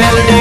melody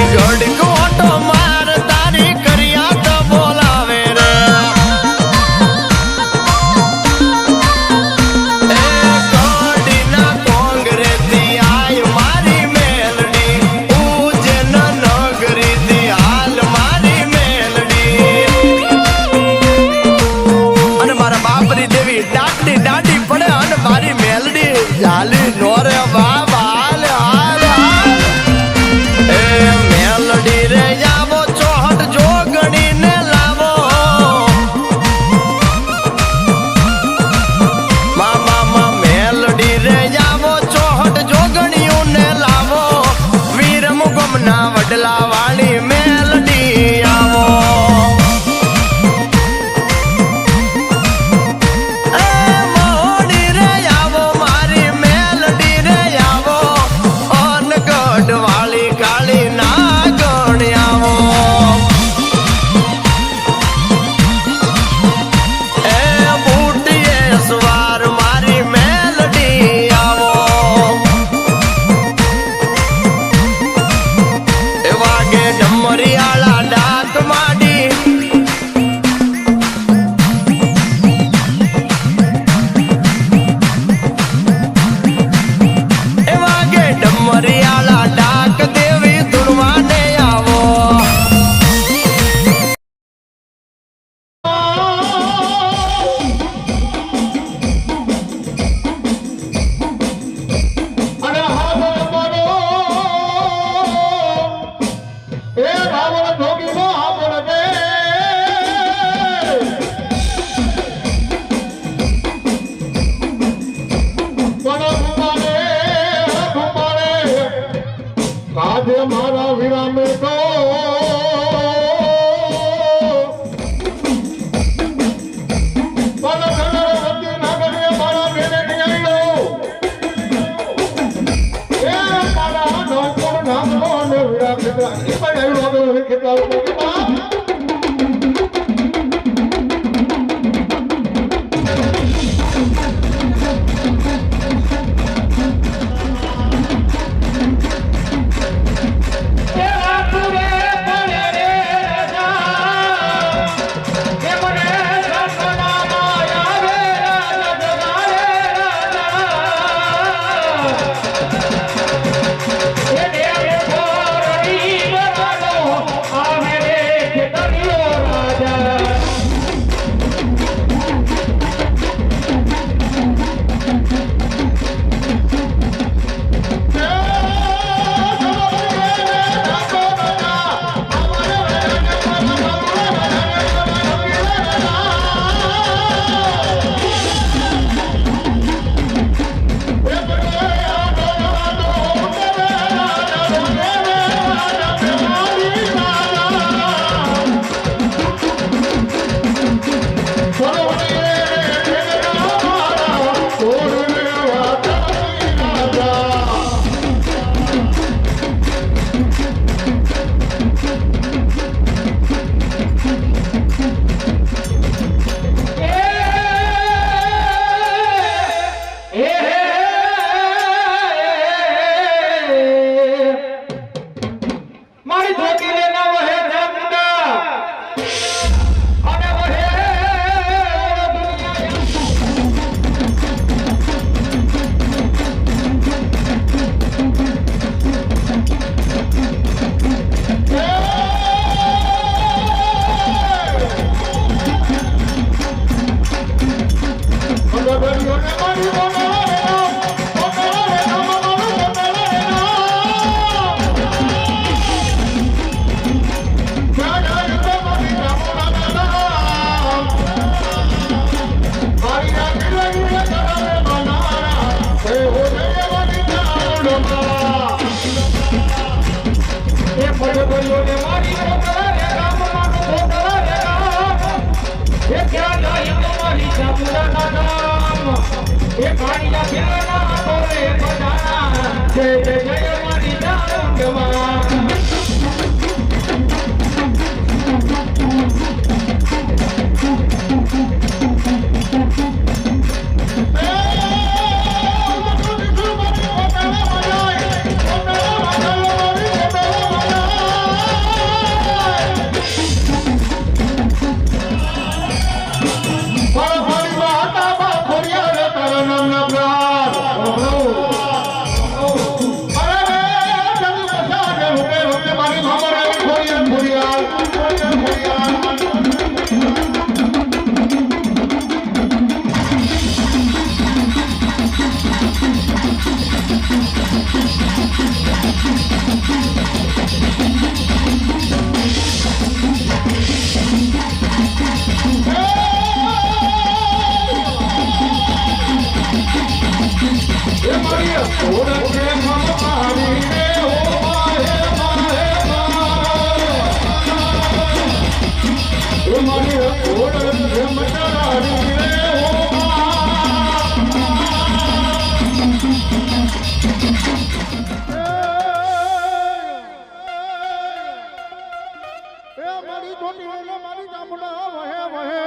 મારી ચોટી અને મારી ચામડા વહે વહે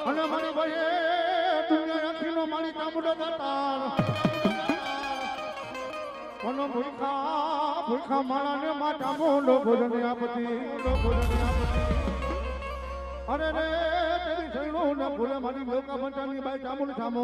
અને મારી વહે દુનિયા આખીનો મારી ચામડા દાતાર અને ભૂખા માણાને માટા મોંડો ભોજન આપતી અરે રે તેરી સૈણો ને ભૂલે મારી લોકા બંટાની બાઈ ચામુંડ થામો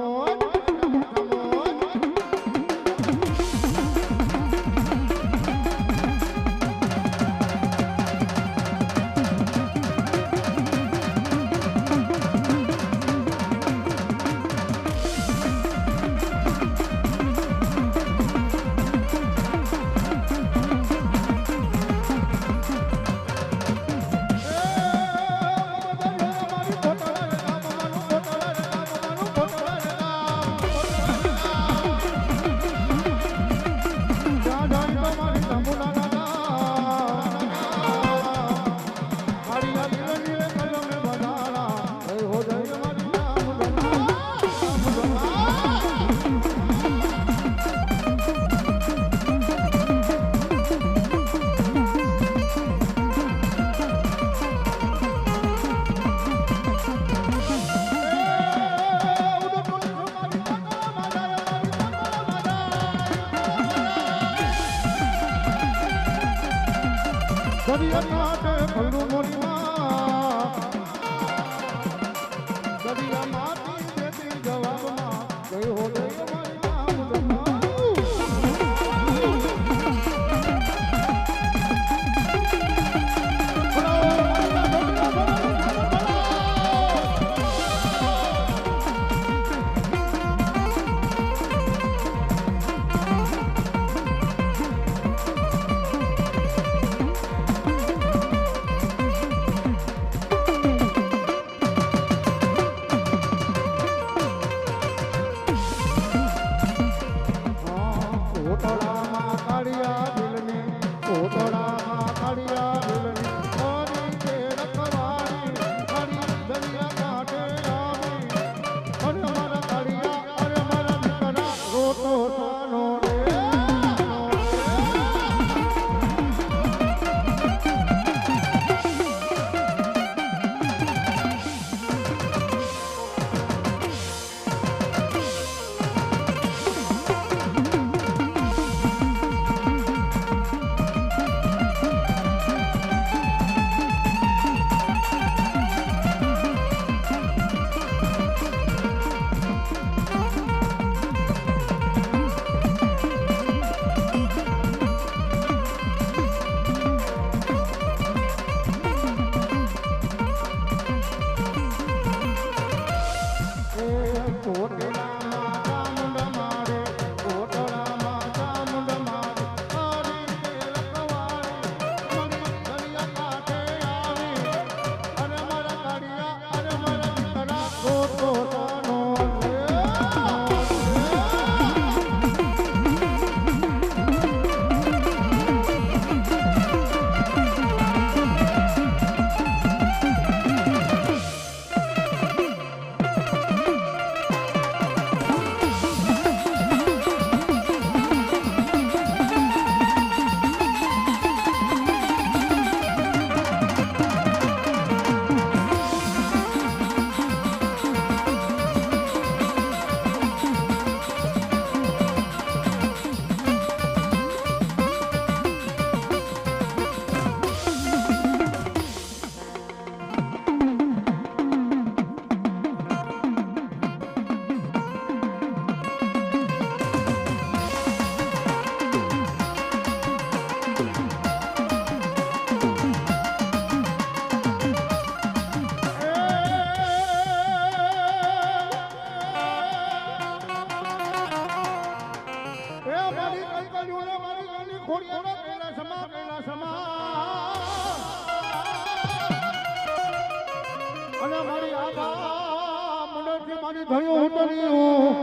મારી ધયો ઉતર્યું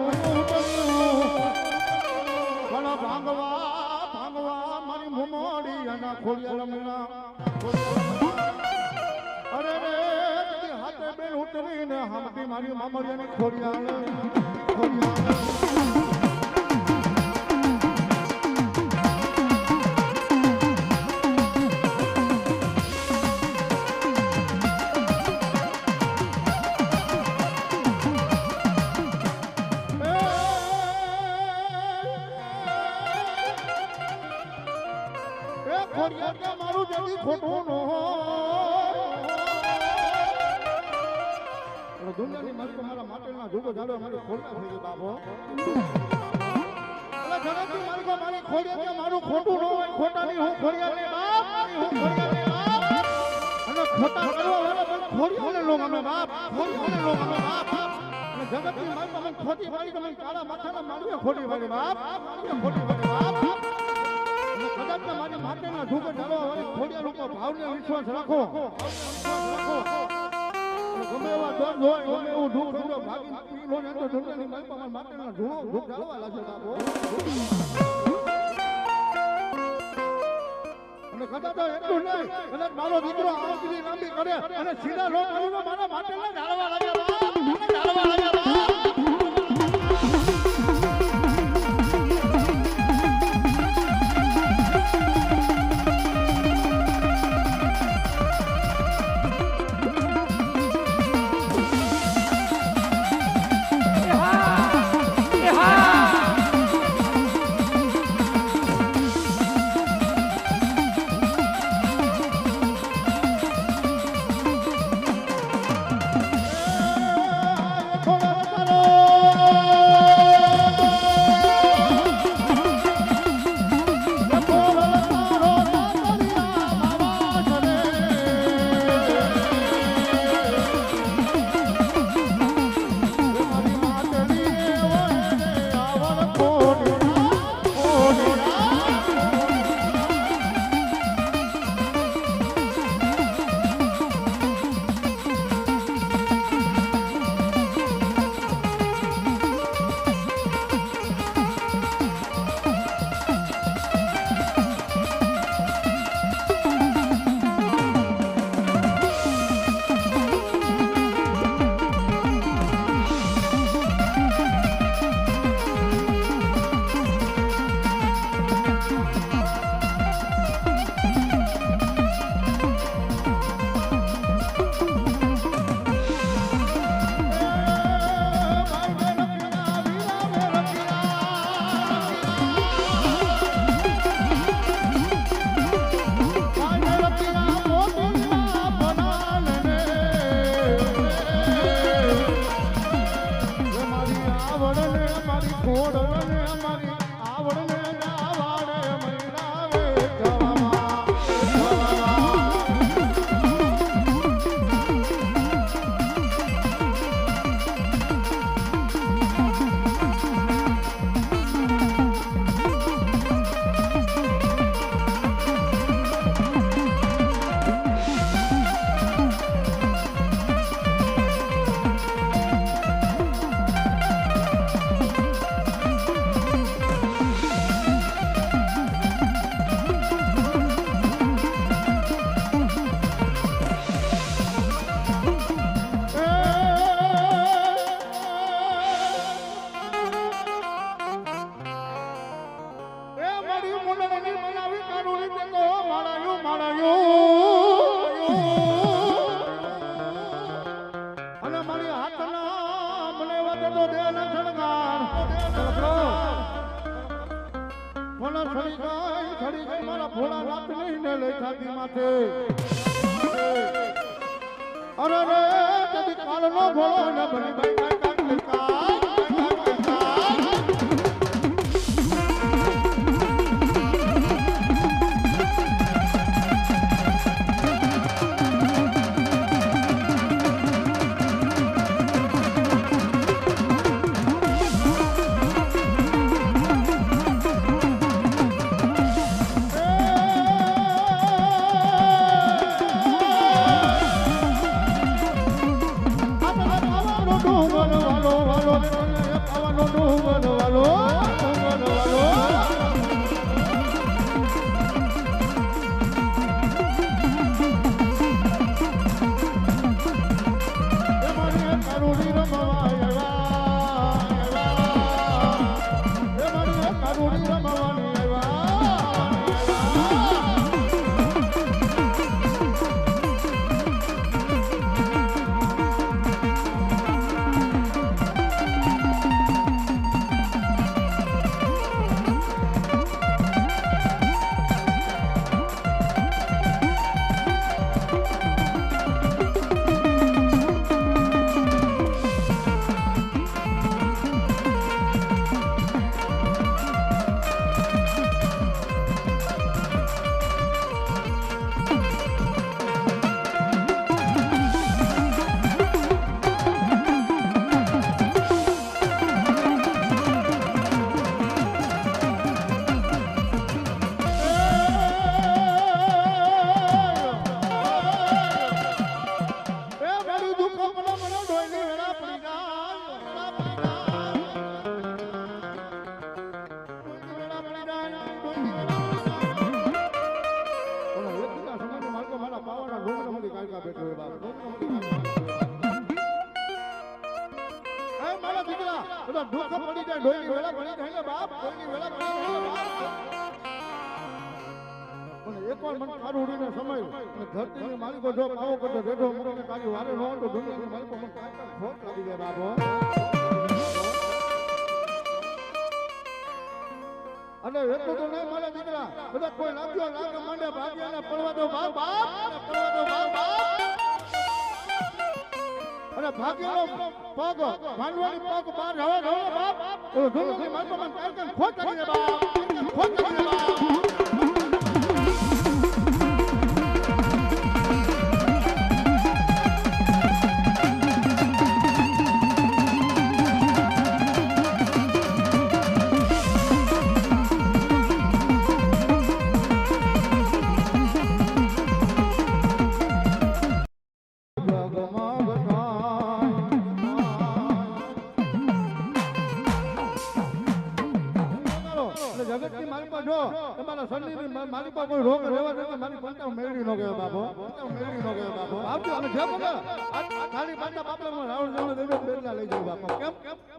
ભાંગવા મારી મોમડી અને ખોડિયા રમણા અરે રે હાથે બેન ઉતરીને હમતી મારી મામડિયાની ખોડિયા ખોડિયાર કે મારું જલ્દી ખોટું ન હોય દુનિયાની મારી મારા માટેના જોગો જાડો મારી ખોડિયાર થઈ ગઈ બાપો જગતની માલિકો મારી ખોડિયાર કે મારું ખોટું ન હોય ખોટાની હું ખોડિયાર ને બાપ હું ખોડિયાર ને બાપ અને ખોટા કરવા વાળા મને ખોડિયાર ને લોગ અમે બાપ ખોડિયાર ને લોગ અમે બાપ અને જગતની માલિકો મને ખોટી વાળી કે મને કાળા માથાના માનવે ખોટી વાળી બાપ ખોટી વાળી બાપ અને કદાચ મારી માટેના જોગો જાડો વાળી ખોડિયાર ઉપર ભાવને વિશ્વાસ રાખો ગમે એવા દોષ હોય ગમે એવું દુઃખ હોય ભાગી પીલો ને તો દુનિયાની માલિકો માટેના દુઃખ જાળવા લાગે બાપો અને કદાચ એટલું નહીં કદાચ મારો દીકરો આંગળી લાંબી કરે અને સીધા લો કરીને મારા માટેના જાળવા લાગે બાપ જાળવા લાગે બાપ અરે રે કદી કાળનો ભોળો ને બની ભાઈ બધા દુઃખ પડી જાય ડોયની વેલા પડી જાય ને બાપ ડોયની વેલા પડી જાય ને બાપ પણ એકવાર મન ખારું ઉડીને સમય અને ધરતીની માલિકો જો પાવો કરતો રેઢો મૂકીને કાલી વારે ન હોય તો દુનિયાની માલિકો મને કાંઈ ખોટ લાગી જાય બાપો અને એટલું તો નહીં મારા દીકરા બધા કોઈ લાગ્યો લાગે માંડે ભાગ્યાને પડવા દો બાપ બાપ પડવા દો બાપ બાપ અને ભાગ્યનો પગ માંડવાની પગ બહાર હવે રહો બાપ તો દુનિયાની માલિકો મને કાંઈ ખોટ લાગી જાય બાપ ખોટ લાગી જાય બાપ જગતની માલિકો જો તમારા શરીરની માલિકો કોઈ રોગ રહેવા દે મારી પંચાવ મેળવી ન ગયો બાપો પંચાવ મેળવી ન ગયો બાપો આવજો અને જે બોલે ખાલી પાટા બાપલામાં રાવણ જેવો દેવે બેરલા લઈ જાવ બાપો કેમ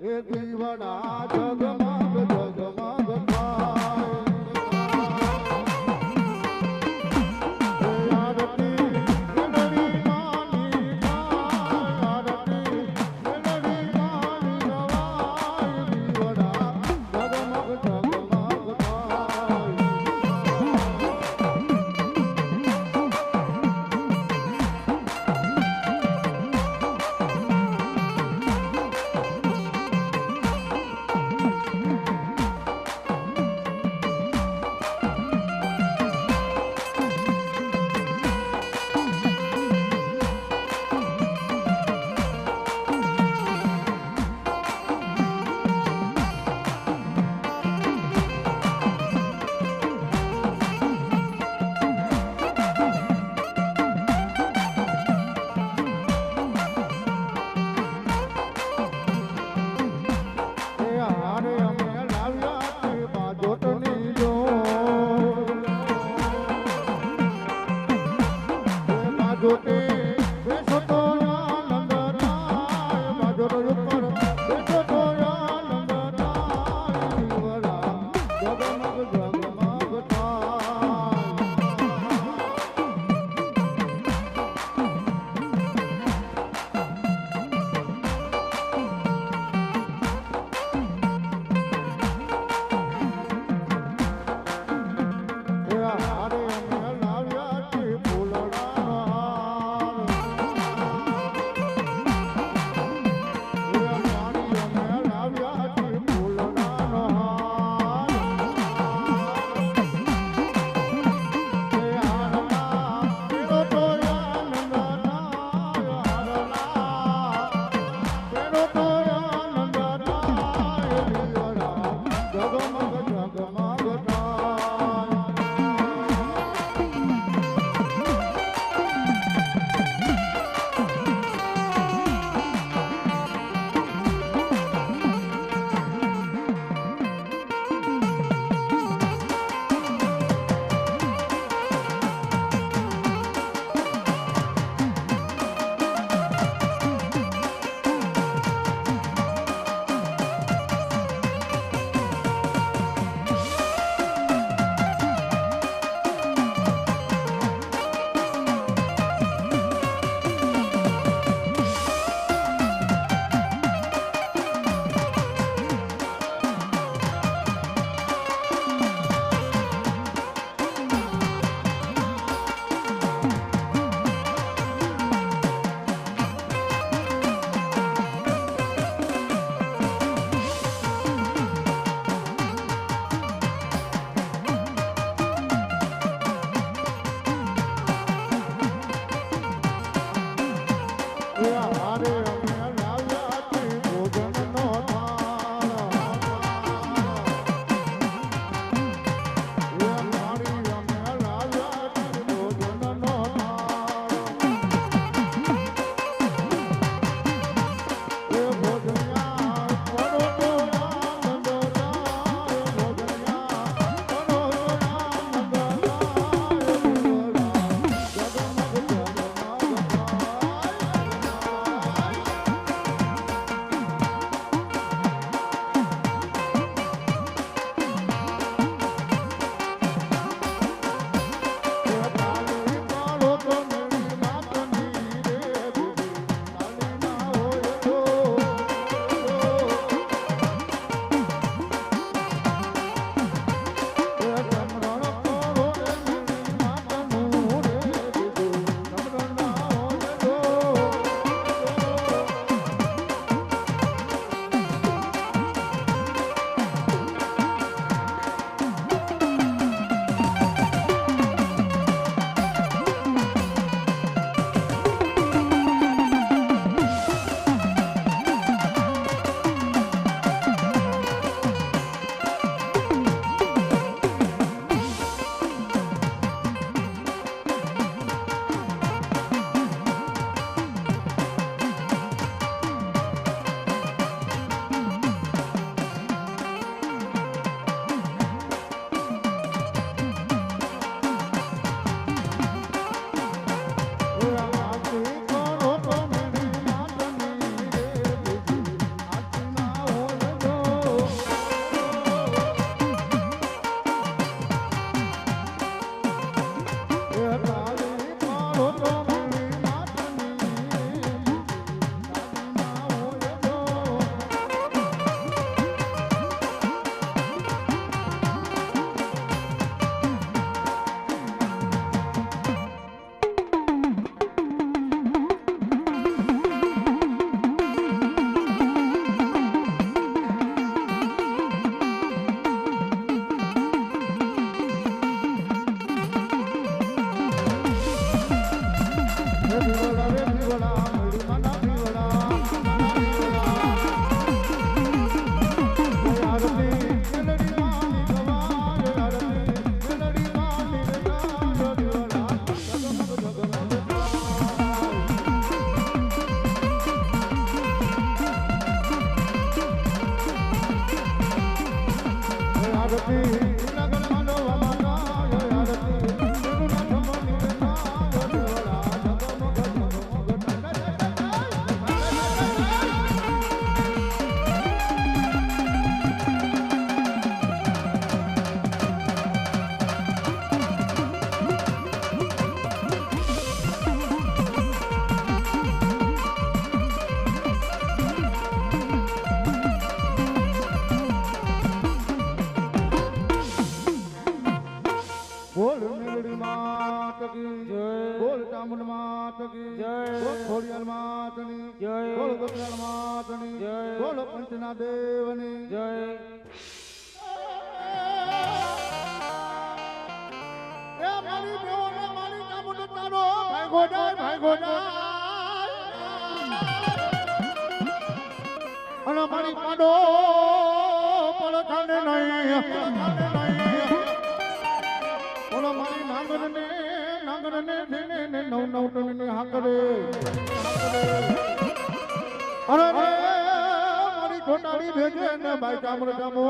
એ દીવડા જગમગ જગમગ બોલ મેલડી માત કી જય, બોલ ચામુંડ માત કી જય, બોલ ખોડિયાર માતની જય, બોલ ગોપાલ માતની જય, બોલ પંચના દેવની જય. એ મારી બેઓને મારી ચામુંડ તારો ભાઈ ગોડાય અને મારી પાડો પડખાને નહીં ઓલો મારી નાંગરને ને નવ ટનની હાકરે અરે મારી ખોટાડી ભેજે ને ભાઈ ચામર ચામો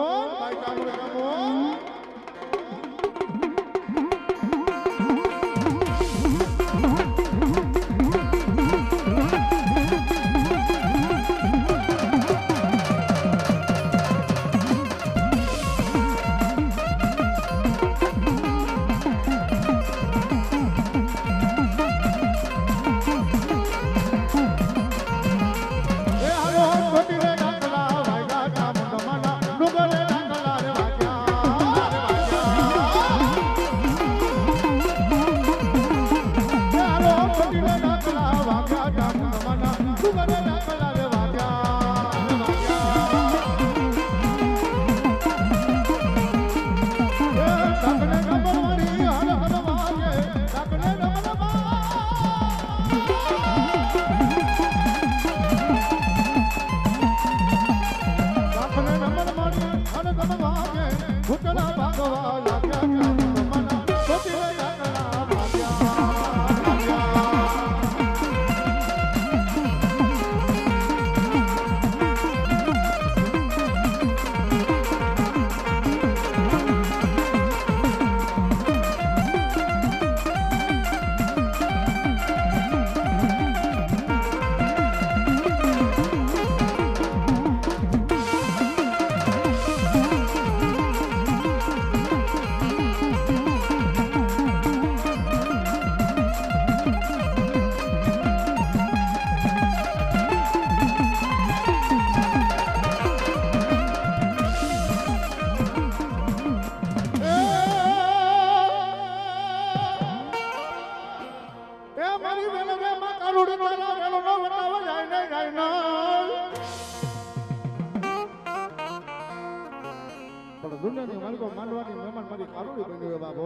દુનિયાની માલિકો માંડવાની મહેમાન મારી કારોડી બન્યો બાબો.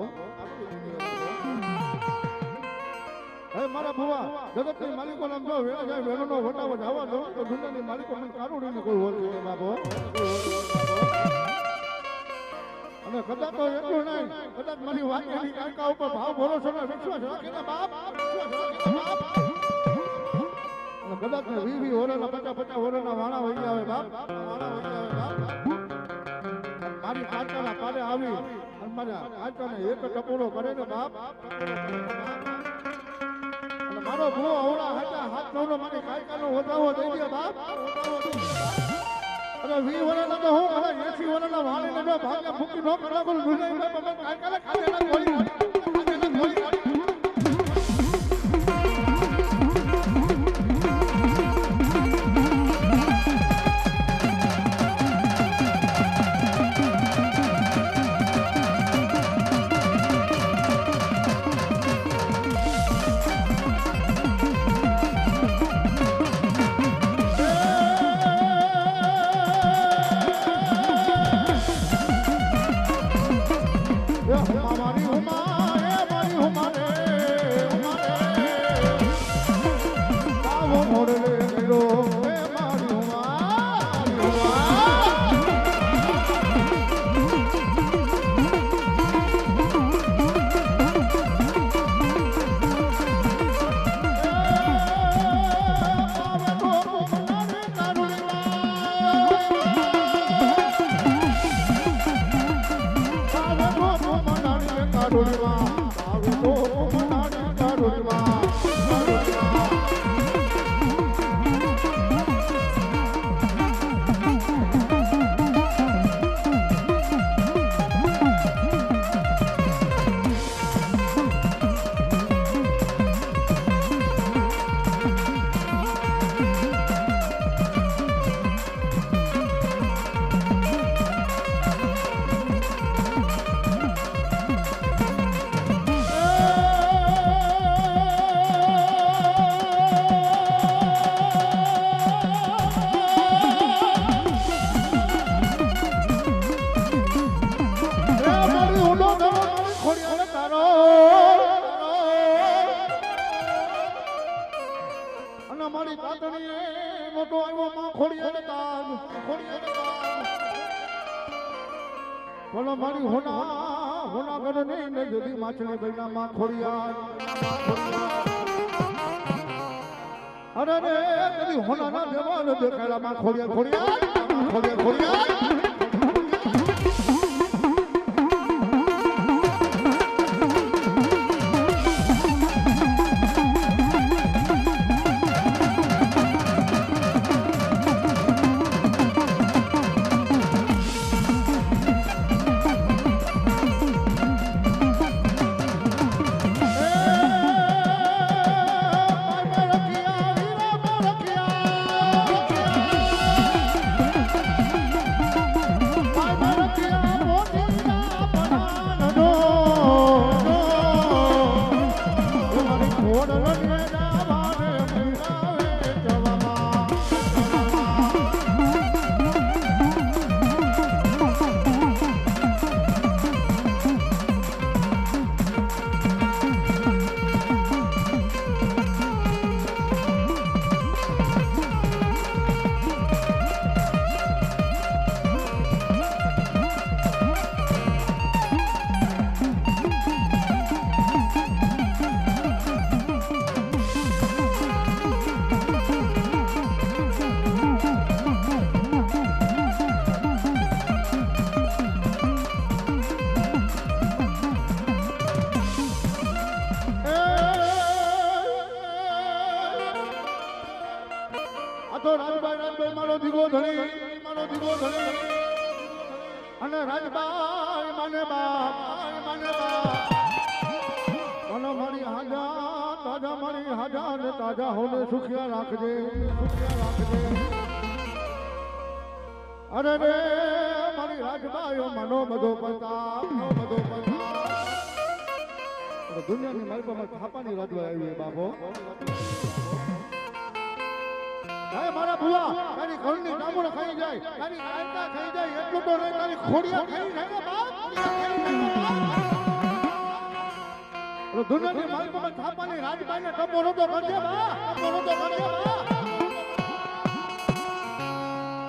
હવે મારા ભુવા જગતની માલિકો નામ જો વેલા જાય વેલોનો વટાવો જવા દો તો દુનિયાની માલિકો મને કારોડીની કોઈ ઓળખી નહીં બાબો. અને કદાચ તો એટલું નહીં, કદાચ મારી વાક્યની કાંકા ઉપર ભાવ ભરોસો ને વિશ્વાસ રાખીને બાપ અને કદાચ ને 20 વર્ષના 50 વર્ષના વાણા વહી આવે બાપ, મારી કાંટાના પાડે આવી અને મારા કાંટાને એક ટપોરો કરે ને બાપ અને મારો ભૂવો અવળા હાથા હાથ નવનો મારી કાંટાનો વધાવો દઈ દે બાપ. અને 20 વર્ષના તો હું હવે 80 વર્ષના વાણીને જો ભાગ્ય ફૂકી ન કરવા કોઈ દુનિયા પર કાંટાને ખાધેલા ગોળી મારી ઉમા તારો અને મારી તાતણી મોટો આવ્યો માં ખોડિયાર તાર બોલો મારી હોના ગણની ને જુદી માછલી બૈના માં ખોડિયાર અરે રે કદી હોના ના દેવાનો દેખાડા માં ખોડિયાર તો રાજભાઈ મારો દીવો ધણી અને રાજભાઈ માને બાપ અને મારી હાજા ને તાજા હોને સુખિયા રાખજે અરે રે મારી રાજભાઈઓ મનો બધો પ્રતાપ દુનિયાની મારી પાસે થાપાની રાજભાઈ આવી બાપો મારા ભુવા તારી ઘરની ડામોર ખાઈ જાય તારી આયતા ખાઈ જાય એટલું તો નહીં તારી ખોડિયા ખાઈ જાય બાપ દુનિયાની મારી પાસે થાપાની રાજભાઈને ટપોરો તો કરજે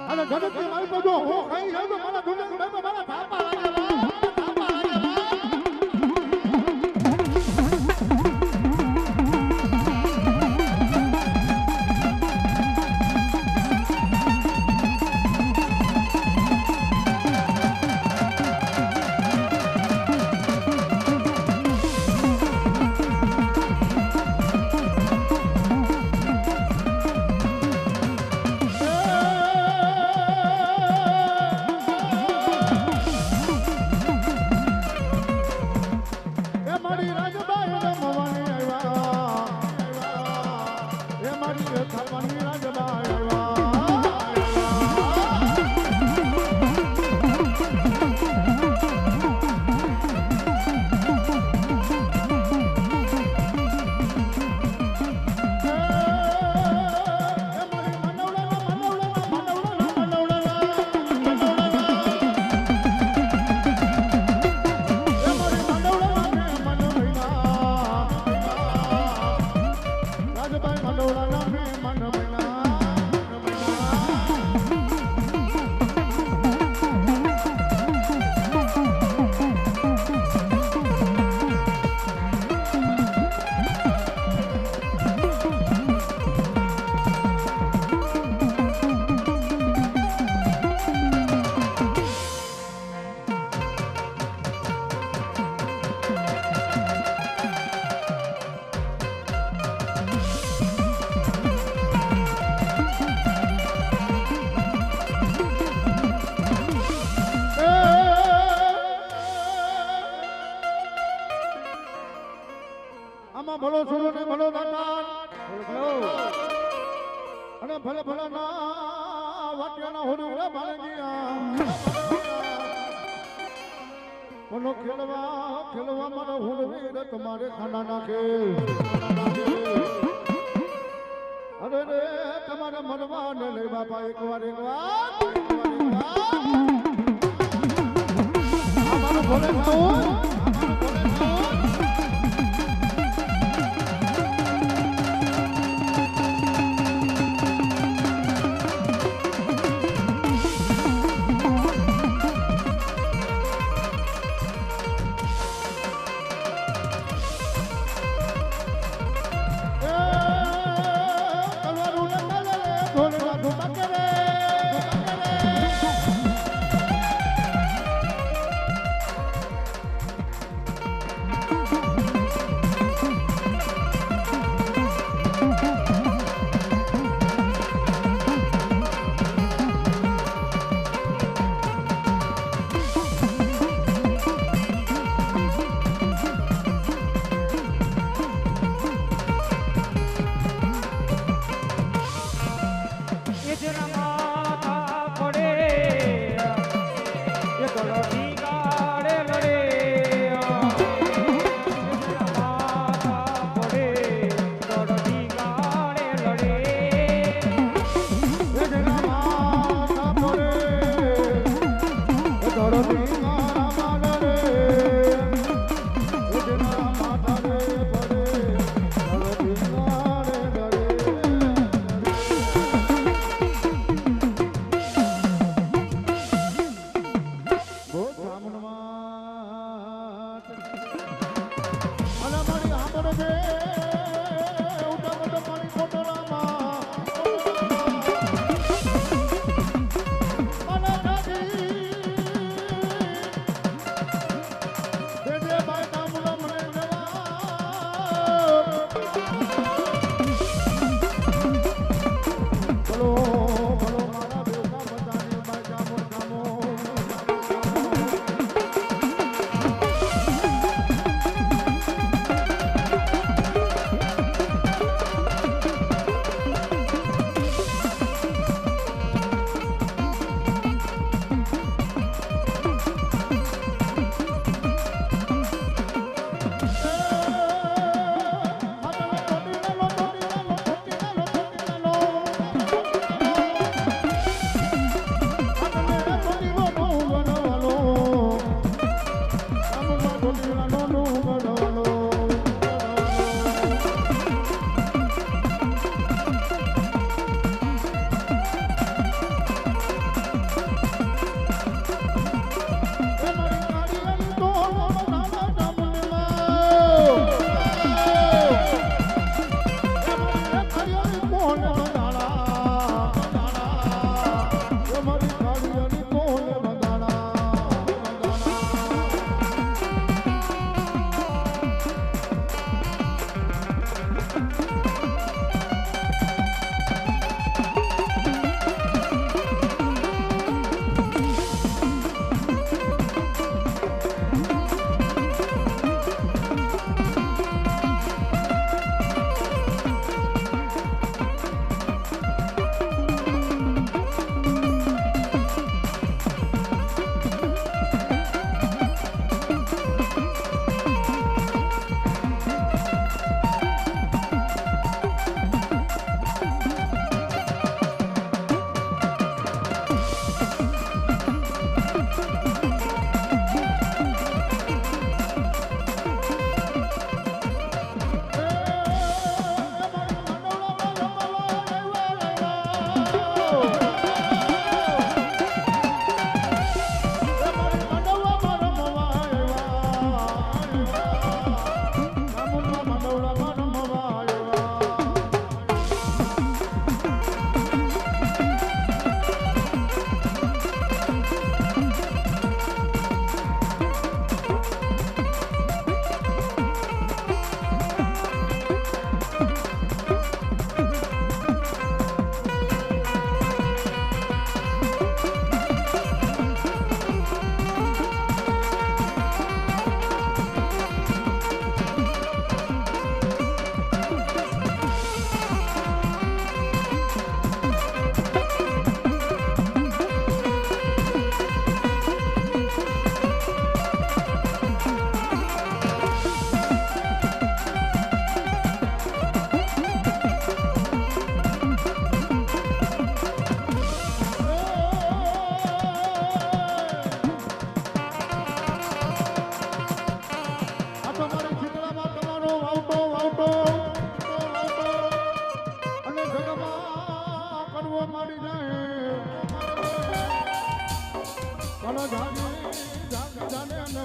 અને જગતની મારી પાસે જો હું ખાઈ જાઉં તો મારા દુનિયાની મારી મારા થાપા લાગે ભલો સુરો ને ભલો દાતાર અને ભલે ભલા ના વાટ્યાના હોડું ભાલે ગયા કોનો ખેલવા મારો હુડવીર તમારે ખાના નાખે અરે રે તમારે મનવા ને લે બાપા એકવાર અમારું ભલે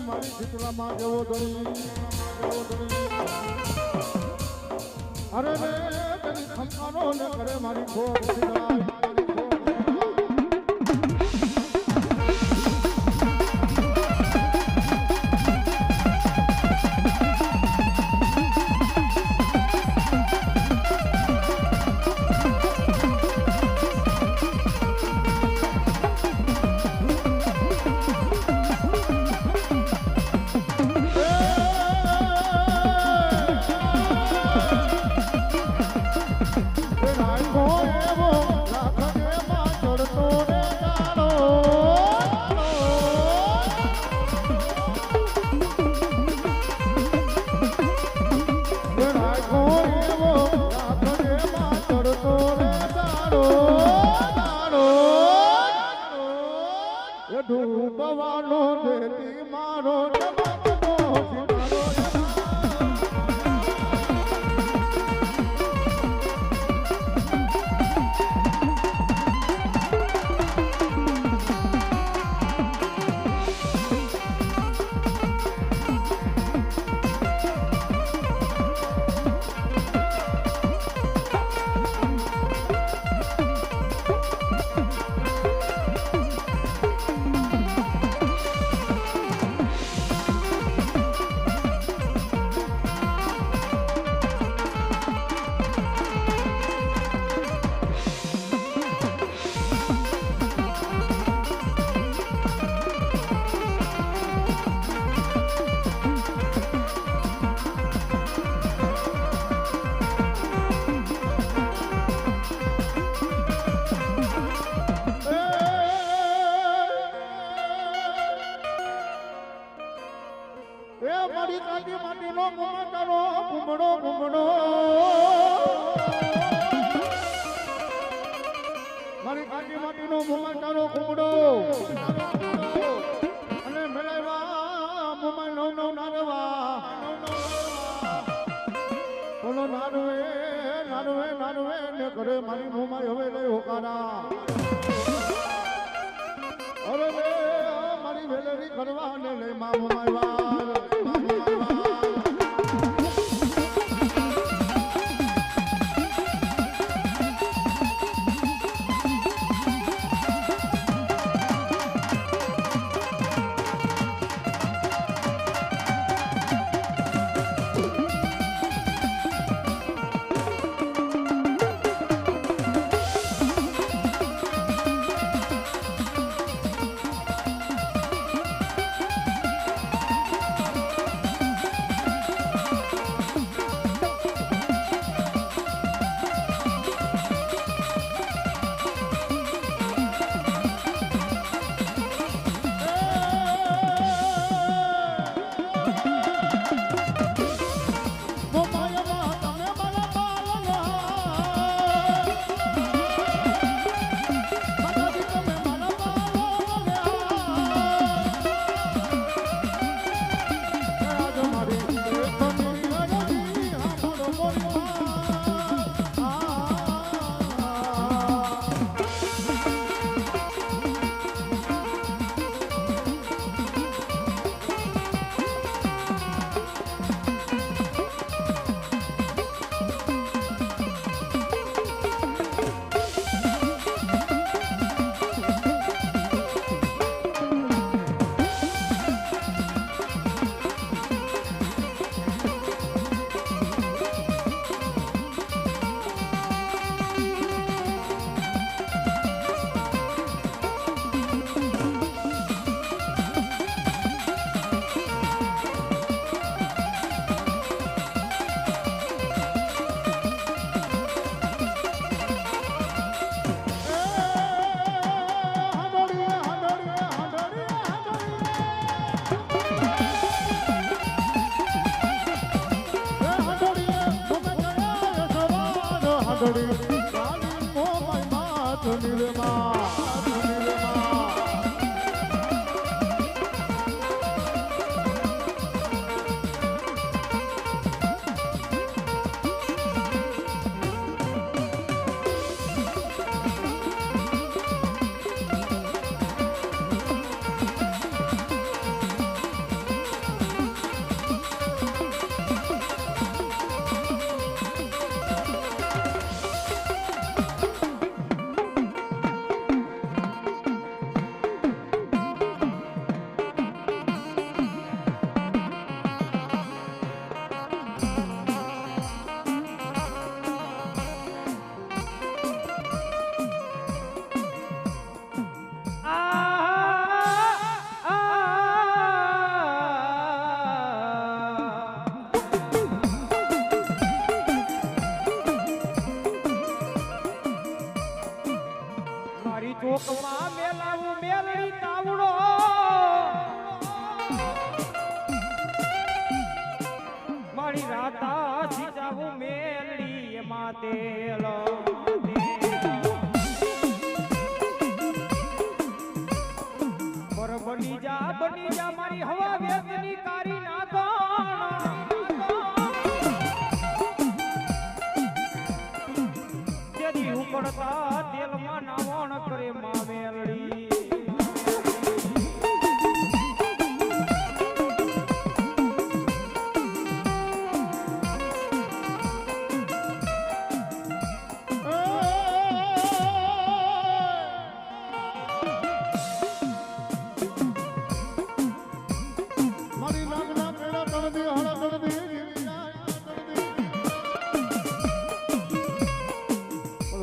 મારી શીતળામાં જેવો ધણી અરે રે તેની ખંખાનો ન કરે મારી ખોટ ડૂબવાનો દેતી મારો મોમાટાનો ઘૂમડો ઘૂમડો મારી કાકી માટીનો મોમાટાનો ઘૂમડો અને મેળાવા મોમા નવ નવ નારવા બોલો નારવે નારવે નારવે ને કરે મારી મોમા હવે લઈ હોકારા અરે રે મારી વેલેરી કરવા ને લઈ મા મોમાય વાર ચોકમાં મેલાવું મેલડી તાવડો મારી રાતા સીજાવું મેલડી એમાં તેલ પર બની જા મારી હવા વેદની કારી નાગણ જેથી ઉકળતા તેલમાં નાવણ કરે માં મેલડી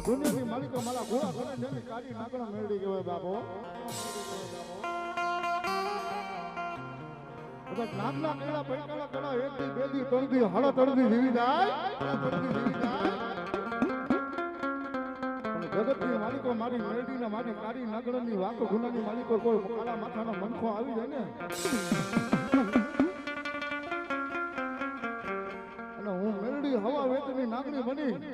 દુનિયાની માલિકો મારા ઘોડા ઘોડા જેની કાઢી નાકડા મેળવી ગયો બાપો બધા નાકલા કેળા પૈકાલા કેળા એક દી બે દી ત્રણ દી હળો ત્રણ દી જીવી જાય જગતની માલિકો મારી મેળવી ને મારી કાઢી નાકડાની વાકો ગુનાની માલિકો કોઈ કાળા માથાનો મનખો આવી જાય ને હવા વેતની નાગણી બની અને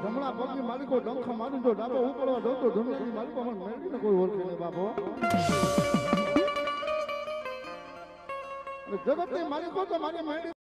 જમણા પગની માલિકો ડંખ મારી તો ડાબો ઉપડવા દઉં તો દુનિયાની માલિકો મને મેળવીને કોઈ ઓળખે નહીં બાપો. અને જગતની માલિકો તો મારી મેળવી